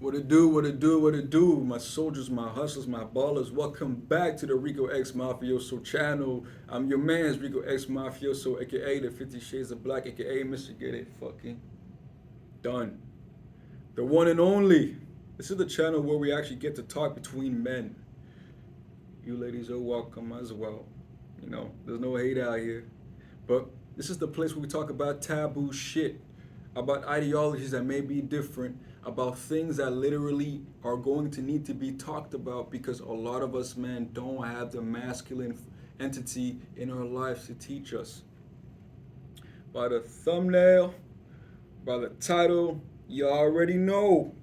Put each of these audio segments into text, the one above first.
What it do, what it do, what it do, my soldiers, my hustlers, my ballers. Welcome back to the Ricoxmafioso channel. I'm your man's Ricoxmafioso, aka the 50 Shades of Black, aka Mr. Get It Fucking Done. The one and only. This is the channel where we actually get to talk between men. You ladies are welcome as well. You know, there's no hate out here. But this is the place where we talk about taboo shit, about ideologies that may be different, about things that literally are going to need to be talked about because a lot of us men don't have the masculine entity in our lives to teach us. By the thumbnail, by the title, you already know.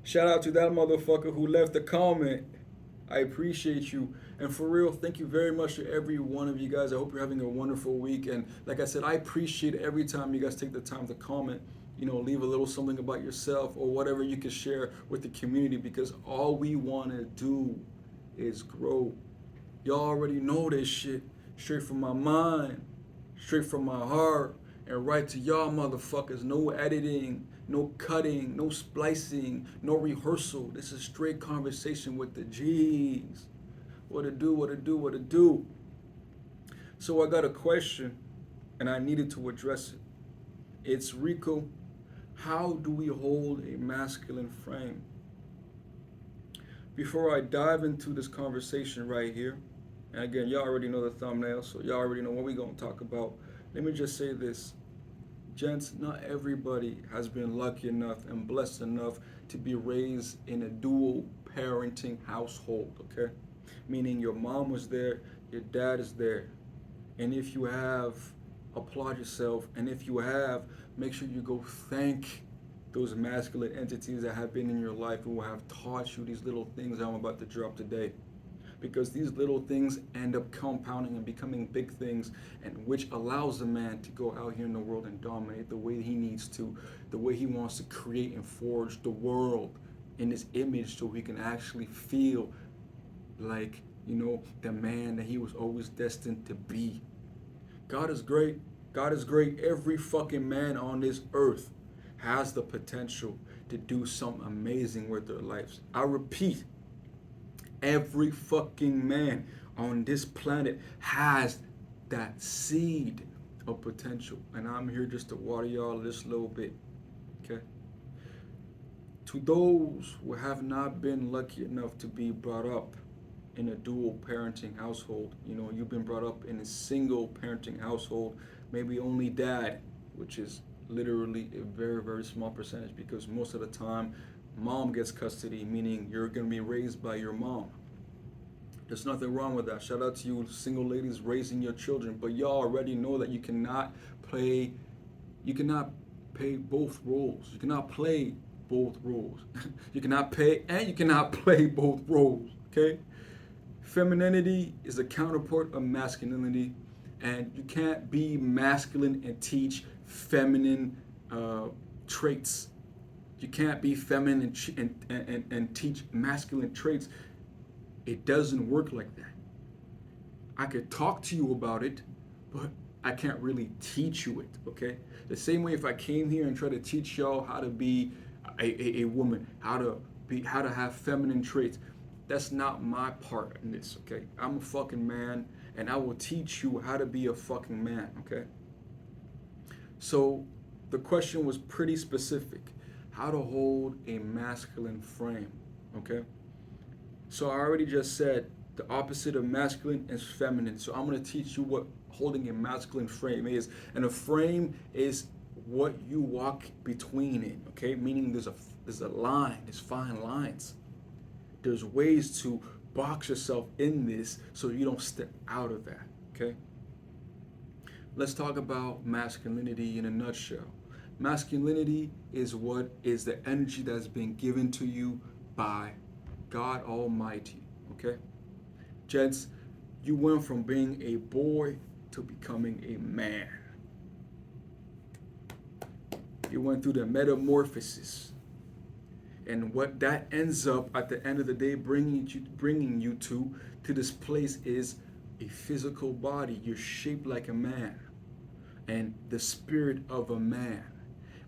Shout out to that motherfucker who left the comment. I appreciate you. And for real, thank you very much to every one of you guys. I hope you're having a wonderful week. And like I said, I appreciate every time you guys take the time to comment, you know, leave a little something about yourself or whatever you can share with the community because all we want to do is grow. Y'all already know this shit straight from my mind, straight from my heart, and right to y'all motherfuckers. No editing, no cutting, no splicing, no rehearsal. This is straight conversation with the G's. What to do, what to do, what to do. So I got a question and I needed to address it. It's Rico, how do we hold a masculine frame? Before I dive into this conversation right here, and again, y'all already know the thumbnail, so y'all already know what we're going to talk about. Let me just say this. Gents, not everybody has been lucky enough and blessed enough to be raised in a dual parenting household, okay? Meaning your mom was there, your dad is there. And if you have, applaud yourself. And if you have, make sure you go thank those masculine entities that have been in your life who have taught you these little things I'm about to drop today. Because these little things end up compounding and becoming big things, and which allows the man to go out here in the world and dominate the way he needs to, the way he wants to create and forge the world in this image so he can actually feel like, you know, the man that he was always destined to be. God is great. God is great. Every fucking man on this earth has the potential to do something amazing with their lives. I repeat, every fucking man on this planet has that seed of potential. And I'm here just to water y'all this little bit. Okay? To those who have not been lucky enough to be brought up in a dual parenting household, you know, you've been brought up in a single parenting household, maybe only dad, which is literally a very, very small percentage because most of the time mom gets custody, meaning you're going to be raised by your mom. There's nothing wrong with that. Shout out to you single ladies raising your children, but y'all already know that you cannot play both roles. You cannot play both roles. You cannot pay and you cannot play both roles, okay? Femininity is a counterpart of masculinity, and you can't be masculine and teach feminine traits. You can't be feminine and teach masculine traits. It doesn't work like that. I could talk to you about it, but I can't really teach you it, okay? The same way if I came here and tried to teach y'all how to be a woman, how to have feminine traits, that's not my part in this, okay? I'm a fucking man, and I will teach you how to be a fucking man, okay? So the question was pretty specific. How to hold a masculine frame, okay? So I already just said the opposite of masculine is feminine. So I'm going to teach you what holding a masculine frame is. And a frame is what you walk between it, okay? Meaning there's a line, there's fine lines. There's ways to box yourself in this so you don't step out of that, okay? Let's talk about masculinity in a nutshell. Masculinity is what is the energy that's been given to you by God Almighty, okay? Gents, you went from being a boy to becoming a man. You went through the metamorphosis. And what that ends up at the end of the day bringing you to this place is a physical body. You're shaped like a man. And the spirit of a man,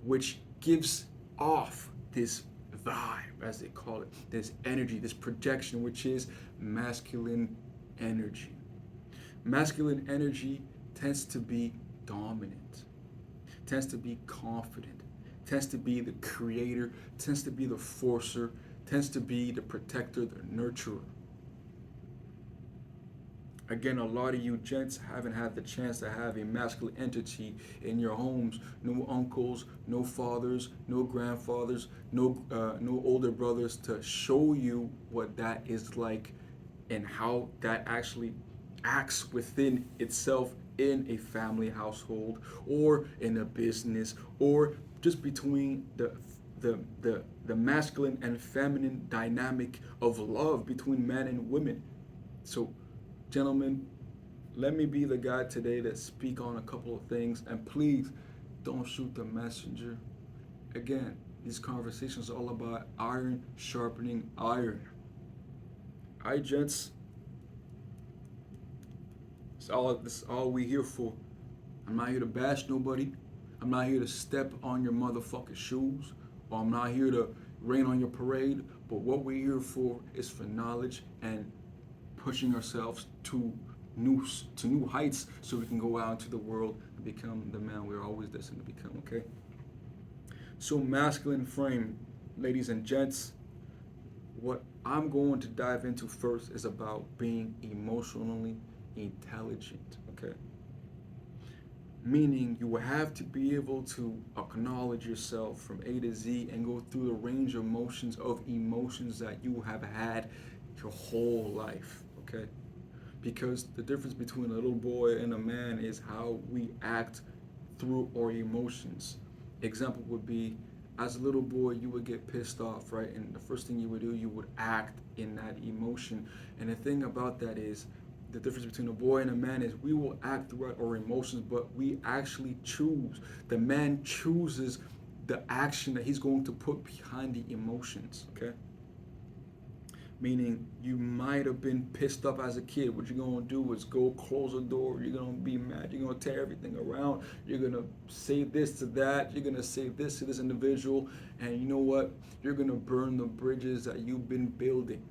which gives off this vibe, as they call it, this energy, this projection, which is masculine energy. Masculine energy tends to be dominant, tends to be confident, tends to be the creator, tends to be the forcer, tends to be the protector, the nurturer. Again, a lot of you gents haven't had the chance to have a masculine entity in your homes. No uncles, no fathers, no grandfathers, no older brothers to show you what that is like and how that actually acts within itself in a family household or in a business or just between the masculine and feminine dynamic of love between men and women. So, gentlemen, let me be the guy today that speak on a couple of things, and please don't shoot the messenger. Again, these conversations are all about iron sharpening iron. All right, gents, this is all we here for. I'm not here to bash nobody. I'm not here to step on your motherfucking shoes, or I'm not here to rain on your parade. But what we're here for is for knowledge and pushing ourselves to new heights, so we can go out into the world and become the man we're always destined to become. Okay. So masculine frame, ladies and gents. What I'm going to dive into first is about being emotionally intelligent. Okay. Meaning you will have to be able to acknowledge yourself from A to Z and go through the range of emotions that you have had your whole life. Okay. Because the difference between a little boy and a man is how we act through our emotions. Example would be, as a little boy, you would get pissed off, right? And the first thing you would do, you would act in that emotion. And the thing about that is, the difference between a boy and a man is we will act throughout our emotions, but we actually choose. The man chooses the action that he's going to put behind the emotions, okay? Meaning you might have been pissed off as a kid. What you're gonna do is go close the door. You're gonna be mad. You're gonna tear everything around. You're gonna say this to that. You're gonna say this to this individual. And you know what? You're gonna burn the bridges that you've been building,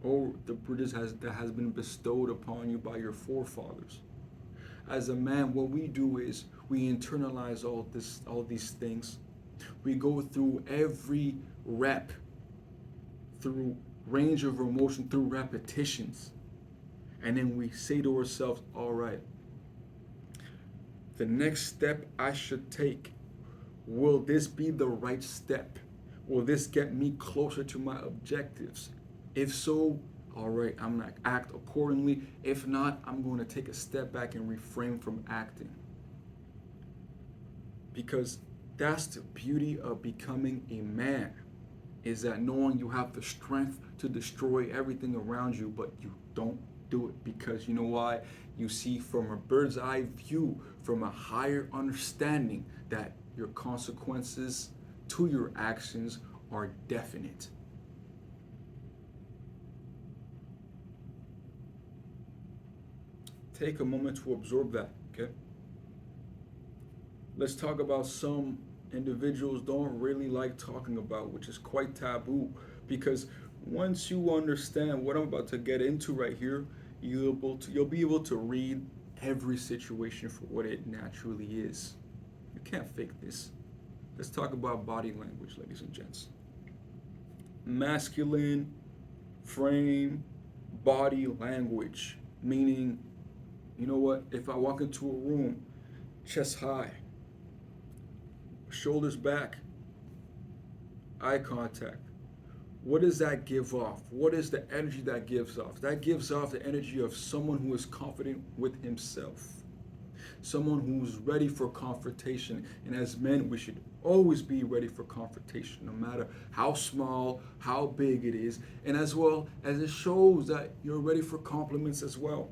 or the bridges that has been bestowed upon you by your forefathers. As a man, what we do is we internalize all these things. We go through every rep, through range of emotion, through repetitions. And then we say to ourselves, all right, the next step I should take, will this be the right step? Will this get me closer to my objectives? If so, all right, I'm going to act accordingly. If not, I'm going to take a step back and refrain from acting. Because that's the beauty of becoming a man, is that knowing you have the strength to destroy everything around you, but you don't do it because you know why? You see from a bird's eye view, from a higher understanding, that your consequences to your actions are definite. Take a moment to absorb that, okay? Let's talk about some individuals don't really like talking about, which is quite taboo, because once you understand what I'm about to get into right here, you'll be able to read every situation for what it naturally is. You can't fake this. Let's talk about body language, ladies and gents. Masculine frame body language, meaning, you know what, if I walk into a room, chest high, shoulders back, eye contact, what does that give off? What is the energy that gives off? That gives off the energy of someone who is confident with himself, someone who's ready for confrontation. And as men, we should always be ready for confrontation, no matter how small, how big it is, and as well as it shows that you're ready for compliments as well.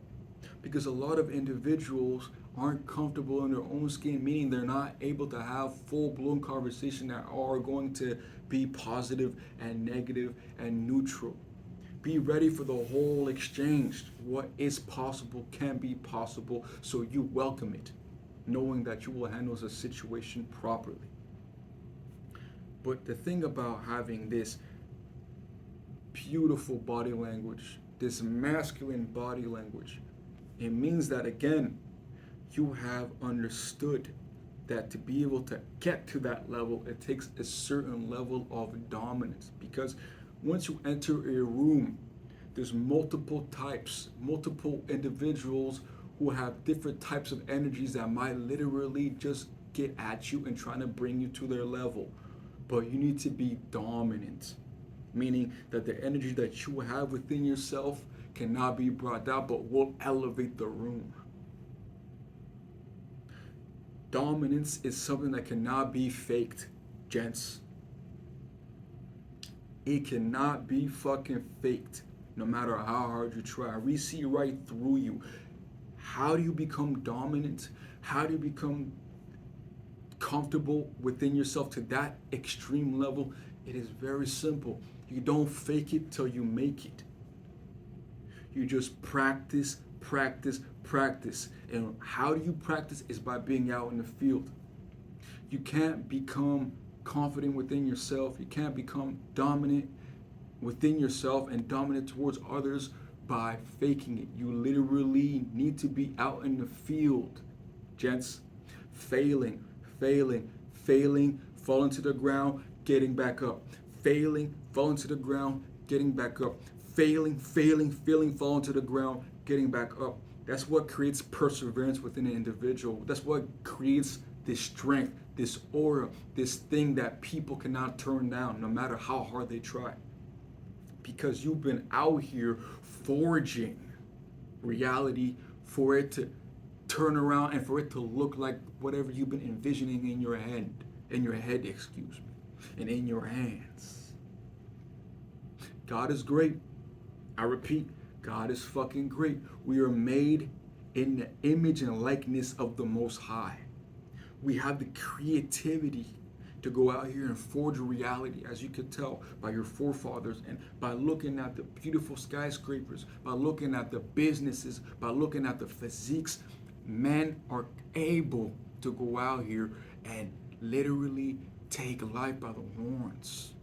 Because a lot of individuals aren't comfortable in their own skin, meaning they're not able to have full-blown conversation that are going to be positive and negative and neutral. Be ready for the whole exchange. What is possible can be possible, so you welcome it, knowing that you will handle the situation properly. But the thing about having this beautiful body language, this masculine body language, it means that, again, you have understood that to be able to get to that level, it takes a certain level of dominance. Because once you enter a room, there's multiple types, multiple individuals who have different types of energies that might literally just get at you and trying to bring you to their level. But you need to be dominant, meaning that the energy that you have within yourself cannot be brought down, but will elevate the room. Dominance is something that cannot be faked, gents. It cannot be fucking faked, no matter how hard you try. We see right through you. How do you become dominant? How do you become comfortable within yourself to that extreme level? It is very simple. You don't fake it till you make it. You just practice, practice, practice. And how do you practice? Is by being out in the field. You can't become confident within yourself. You can't become dominant within yourself and dominant towards others by faking it. You literally need to be out in the field, gents. Failing, failing, failing, falling to the ground, getting back up. Failing, falling to the ground, getting back up. Failing, failing, failing, falling to the ground, getting back up. That's what creates perseverance within an individual. That's what creates this strength, this aura, this thing that people cannot turn down no matter how hard they try. Because you've been out here forging reality for it to turn around and for it to look like whatever you've been envisioning in your head, and in your hands. God is great. I repeat, God is fucking great. We are made in the image and likeness of the Most High. We have the creativity to go out here and forge reality, as you could tell by your forefathers and by looking at the beautiful skyscrapers, by looking at the businesses, by looking at the physiques. Men are able to go out here and literally take life by the horns.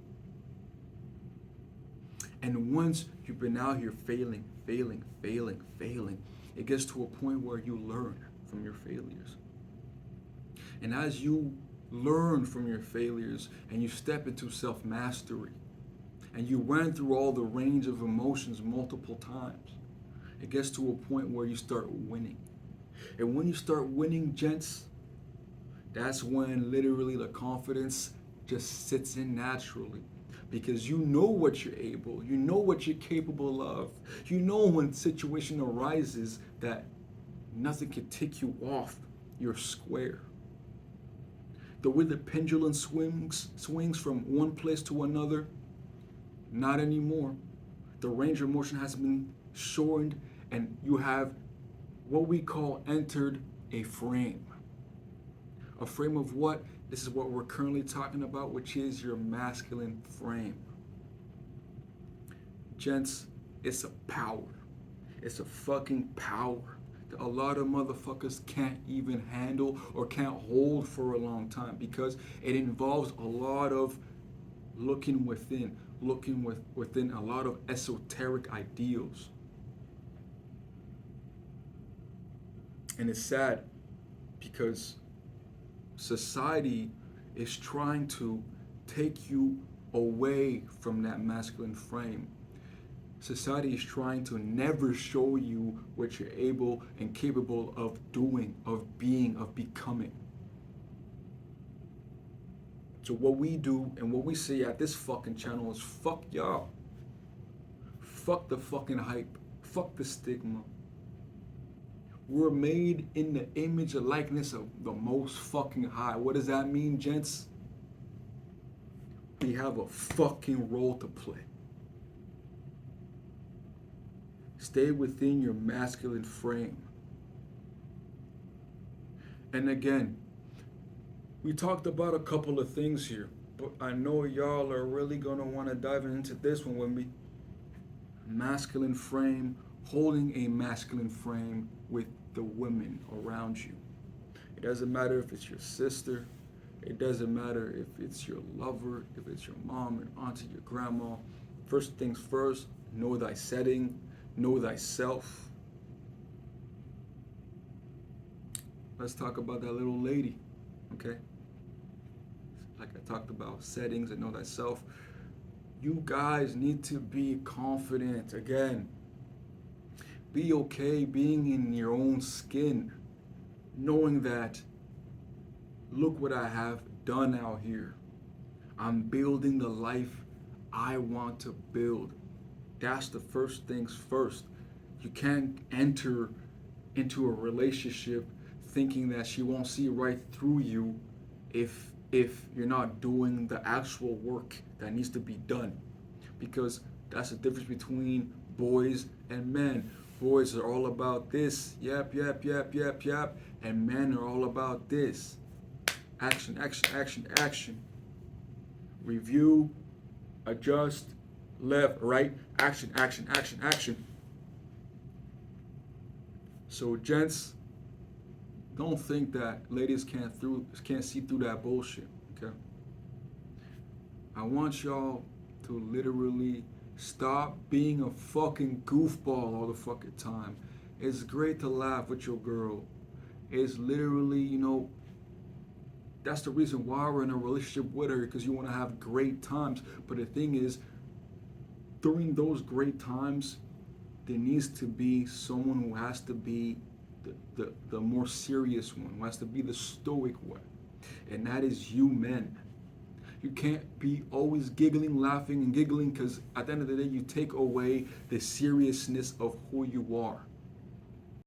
And once you've been out here failing, it gets to a point where you learn from your failures. And as you learn from your failures and you step into self-mastery and you run through all the range of emotions multiple times, it gets to a point where you start winning. And when you start winning, gents, that's when literally the confidence just sits in naturally. Because you know what you're able, you know what you're capable of. You know when situation arises that nothing can take you off your square. The way the pendulum swings from one place to another, not anymore. The range of motion has been shortened and you have what we call entered a frame. A frame of what? This is what we're currently talking about, which is your masculine frame. Gents, it's a power. It's a fucking power that a lot of motherfuckers can't even handle or can't hold for a long time because it involves a lot of looking within a lot of esoteric ideals. And it's sad because society is trying to take you away from that masculine frame. Society is trying to never show you what you're able and capable of doing, of being, of becoming. So what we do and what we say at this fucking channel is fuck y'all. Fuck the fucking hype. Fuck the stigma. We're made in the image and likeness of the Most fucking High. What does that mean, gents? We have a fucking role to play. Stay within your masculine frame. And again, we talked about a couple of things here, but I know y'all are really gonna wanna dive into this one with me. Masculine frame, holding a masculine frame with the women around you. It doesn't matter if it's your sister, It doesn't matter if it's your lover, if it's your mom, your auntie, your grandma. First things first, know thy setting, know thyself. Let's talk about that little lady, okay? Like I talked about, settings and know thyself. You guys need to be confident. Again, be okay being in your own skin, knowing that look what I have done out here. I'm building the life I want to build. That's the first things first. You can't enter into a relationship thinking that she won't see right through you if you're not doing the actual work that needs to be done. Because that's the difference between boys and men. Boys are all about this, yep, yep, yep, yep, yep, and men are all about this. Action, action, action, action. Review, adjust, left, right, action, action, action, action. So, gents, don't think that ladies can't see through that bullshit. Okay. I want y'all to literally stop being a fucking goofball all the fucking time. It's great to laugh with your girl. It's literally, that's the reason why we're in a relationship with her, because you want to have great times. But the thing is, during those great times, there needs to be someone who has to be the more serious one, who has to be the stoic one. And that is you men. You can't be always giggling, laughing, and giggling, because at the end of the day, you take away the seriousness of who you are.